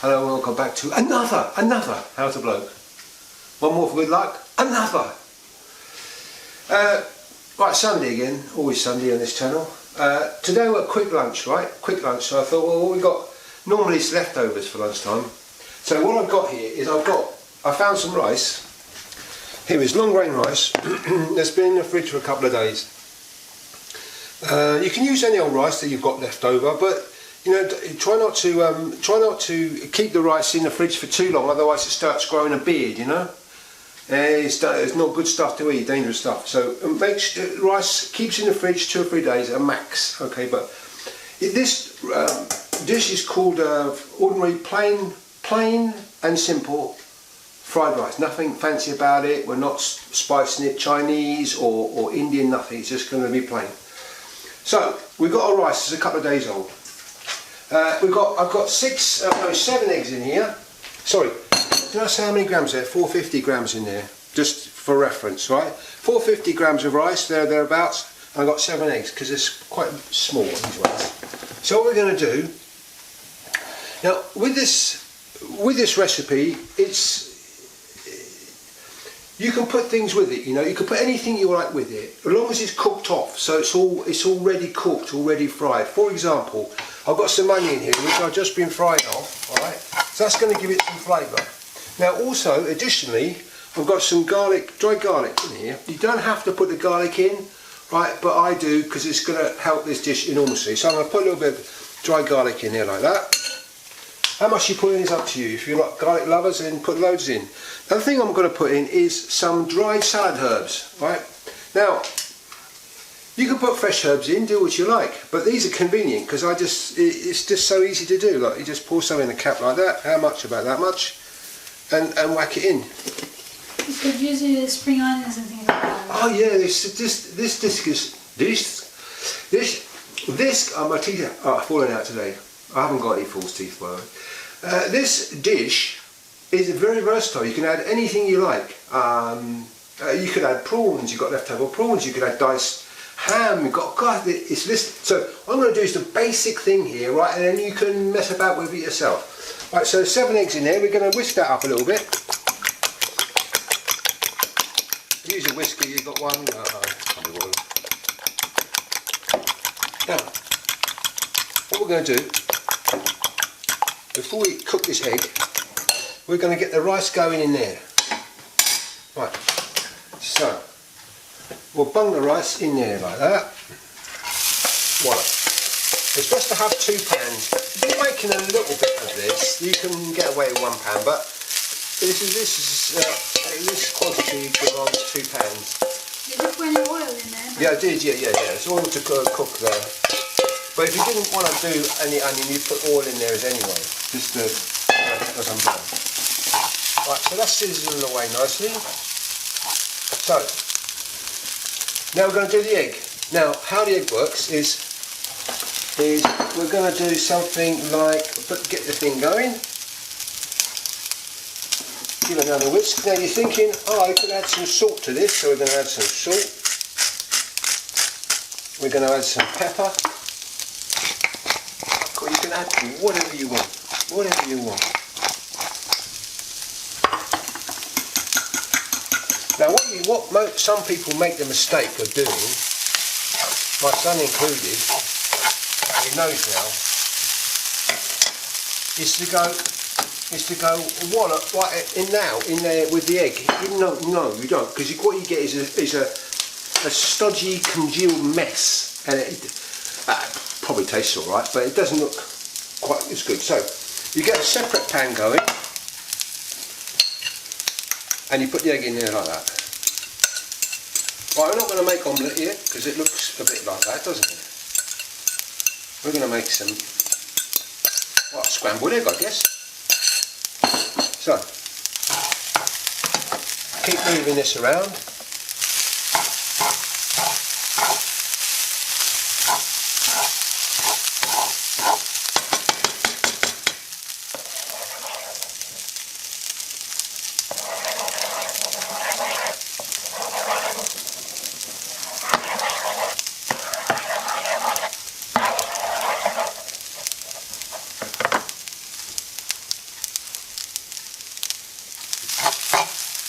Hello and welcome back to another How to Bloke. One more for good luck, another. Right, Sunday again, always Sunday on this channel. Today we're quick lunch, right? Quick lunch, so I thought, well, what we got, normally it's leftovers for lunchtime. So what I've got here is I found some rice. Here is long grain rice. That's been in the fridge for a couple of days. You can use any old rice that you've got left over, but you know, try not to keep the rice in the fridge for too long, otherwise it starts growing a beard. You know, it's not good stuff to eat, dangerous stuff. So rice keeps in the fridge 2 or 3 days at max. Okay, but this dish is called ordinary plain and simple fried rice. Nothing fancy about it. We're not spicing it Chinese or Indian. Nothing. It's just going to be plain. So we've got our rice. It's a couple of days old. I've got 7 eggs in here. Sorry, did I say how many grams there? 450 grams in there, just for reference, right? 450 grams of rice, thereabouts. And I've got 7 eggs because it's quite small, these ones. So what we're going to do now with this recipe, you can put things with it. You know, you can put anything you like with it, as long as it's cooked off. So it's already cooked, already fried. For example, I've got some onion here, which I've just been frying off, alright? So that's going to give it some flavour. Now also, additionally, I've got some garlic, dry garlic in here. You don't have to put the garlic in, right? But I do, because it's going to help this dish enormously. So I'm going to put a little bit of dry garlic in there like that. How much you put in is up to you. If you're not garlic lovers, then put loads in. The other thing I'm going to put in is some dried salad herbs, right? Now, you can put fresh herbs in, do what you like, but these are convenient because it's just so easy to do. Like, you just pour some in a cap like that. How much? About that much, and whack it in. You could use it as spring onions and things like that. Oh yeah, this. My teeth are falling out today. I haven't got any false teeth, by the way. This dish is very versatile. You can add anything you like. You could add prawns. You've got leftover prawns. You could add diced ham. You've got it's this. So what I'm going to do is the basic thing here, right? And then you can mess about with it yourself. Right. So 7 eggs in there. We're going to whisk that up a little bit. Use a whisker. You've got one. Now, what we're going to do, before we cook this egg, we're going to get the rice going in there. Right, so we'll bung the rice in there like that. Voila. It's best to have 2 pans. If you're making a little bit of this, you can get away with 1 pan, but this quantity demands 2 pans. Did you put any oil in there? Yeah, I did. Yeah. It's oil to cook there. But if you didn't want to do any onion, you put oil in there as anyway, just to as I'm done. Right, so that's sizzling away nicely. So now we're going to do the egg. Now, how the egg works is we're going to do something like get the thing going. Give it another whisk. Now you're thinking, oh, I could add some salt to this, so we're going to add some salt. We're going to add some pepper. You can add whatever you want, whatever you want. Now some people make the mistake of doing, my son included, he knows now, is to go wallop right in there with the egg. No, you don't, because what you get is a stodgy, congealed mess, and it probably tastes alright, but it doesn't look quite as good. So you get a separate pan going and you put the egg in there like that. Right, I'm not going to make omelette here because it looks a bit like that, doesn't it? We're going to make some scrambled egg, I guess. So keep moving this around.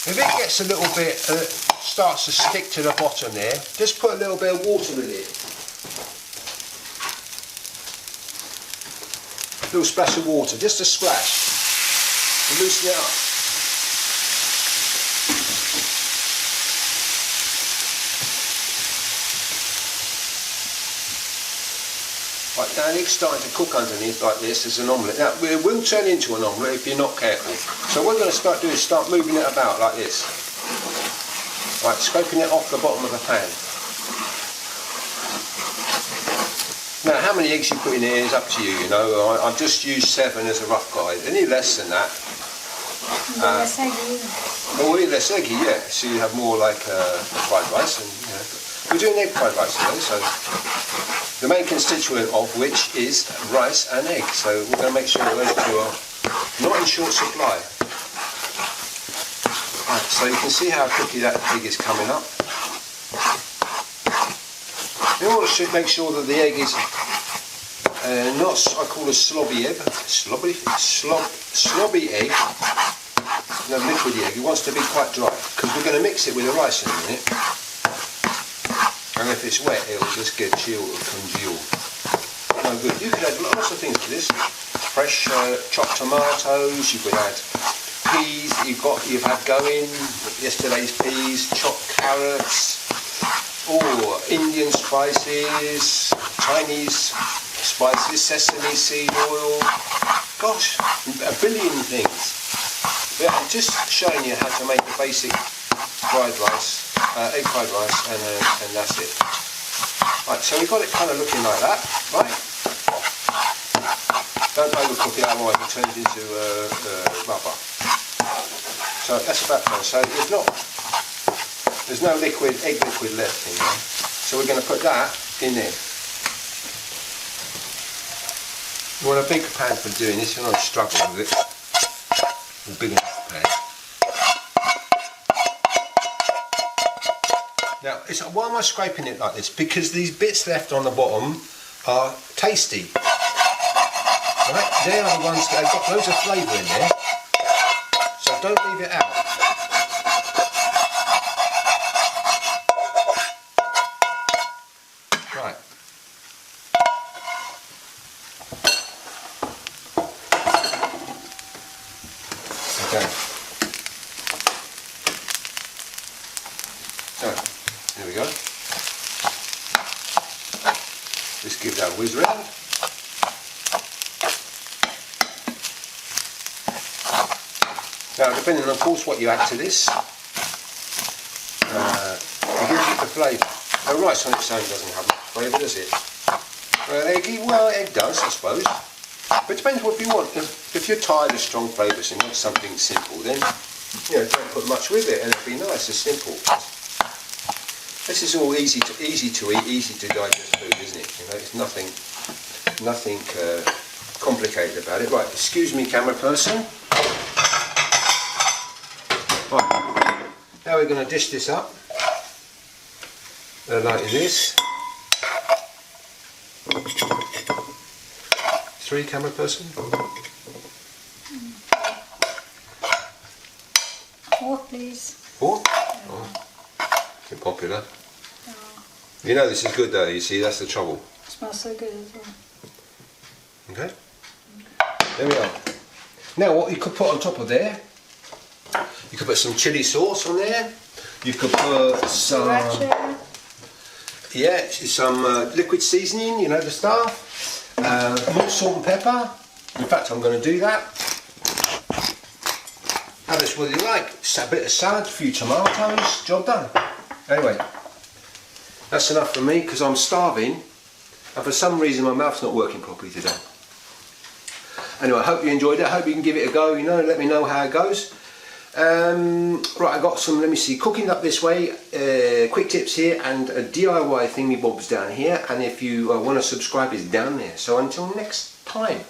If it gets a little bit, starts to stick to the bottom there, just put a little bit of water in it. A little splash of water, just a splash, to loosen it up. Right, now the egg's starting to cook underneath like this as an omelette. Now it will turn into an omelette if you're not careful. So what we're going to start doing is start moving it about like this. Right, scraping it off the bottom of the pan. Now how many eggs you put in here is up to you, you know. I've just used 7 as a rough guide. Any less than that. Less eggy. Oh, less eggy, yeah. So you have more like fried rice. And, you know, we're doing egg fried rice today, so the main constituent of which is rice and egg. So we're going to make sure that those two are not in short supply. Right, so you can see how quickly that egg is coming up. You want to make sure that the egg is not, I call a slobby egg, slobby egg, no, liquidy egg. It wants to be quite dry because we're going to mix it with the rice in a minute. And if it's wet, it'll just get chilled or congeal. No good. You could add lots of things to this. Fresh chopped tomatoes. You could add peas. You've had going yesterday's peas, chopped carrots. Oh, Indian spices, Chinese spices, sesame seed oil. Gosh, a billion things. Yeah, I'm just showing you how to make the basic fried rice. Egg fried rice, and that's it. Right, so we've got it kind of looking like that, right? Don't overcook it, otherwise it turns into rubber. So that's about done. So there's no egg liquid left in there. So we're going to put that in there. You want a big pan for doing this, you're not struggling with it. A big enough pan. Now, why am I scraping it like this? Because these bits left on the bottom are tasty. Right? They are the ones that have got loads of flavour in there. So don't leave it out. Right. Okay. So, there we go. Just give that a whiz round. Now, depending on, of course, what you add to this, it gives it the flavour. Now, rice on its own doesn't have much flavour, does it? Eggy, well, egg does, I suppose. But it depends what you want. If you're tired of strong flavours and you want something simple, then don't put much with it, and it'll be nice and simple. This is all easy to eat, easy to digest food, isn't it? It's nothing complicated about it. Right, excuse me, camera person. Right, now we're going to dish this up like this. 3, camera person. 4, please. 4? Oh, too popular. Yeah. You know this is good though, you see, that's the trouble. It smells so good as well. Okay, there we are. Now what you could put on top of there, you could put some chili sauce on there, you could put some, some liquid seasoning, you know, the stuff, more salt and pepper. In fact, I'm going to do that. Have this whether you like, a bit of salad, a few tomatoes, job done. Anyway, that's enough for me because I'm starving and for some reason my mouth's not working properly today. Anyway, I hope you enjoyed it. I hope you can give it a go, let me know how it goes. Right, I got some, let me see, cooking up this way, quick tips here, and a DIY thingy bobs down here, and if you want to subscribe, it's down there. So until next time.